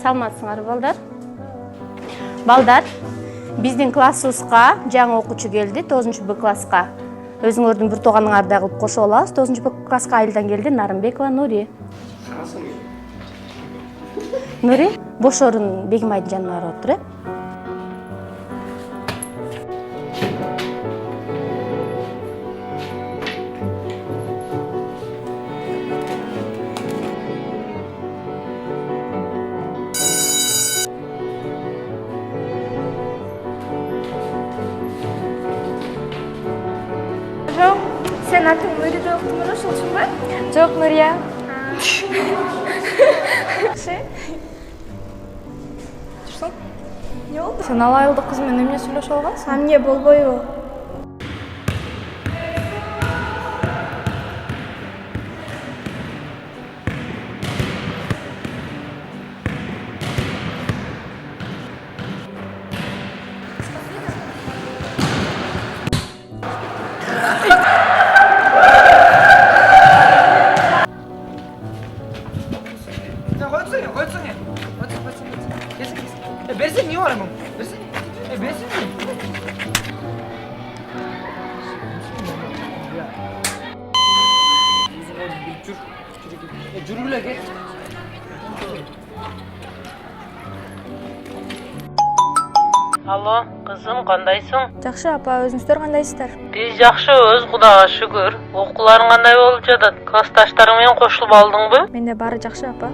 Саламатсыңарбы балдар? Балдар, биздин классыбызга жаңы окуучу келди, 9-Б класска. Өзүңөрдүн бир тууганыңарды кылып кошуп алабыз. 9-Б класска айылдан келди Нарымбекова Нури. Нури, бош орун Бегимайдын жанына барып отур, Жоқ, сен атың Нуриде оқыдың ба, ошолчумбу? Жоқ, Нурия. Жүрсің? Не болду? Сен ал айылдык кыз менен эмне сүйлөшүп алгансың? Эмне болбойбу? Берсең не бар, берсең. Берсең. Жүр эле кет. Алло, кызым, кандайсың? Жакшы апа, өзүңүздөр кандайсыздар? Биз жакшыбыз, Кудайга шүгүр. Окууларың кандай болуп жатат? Классташтарың менен кошулуп алдыңбы? Менде баары жакшы апа.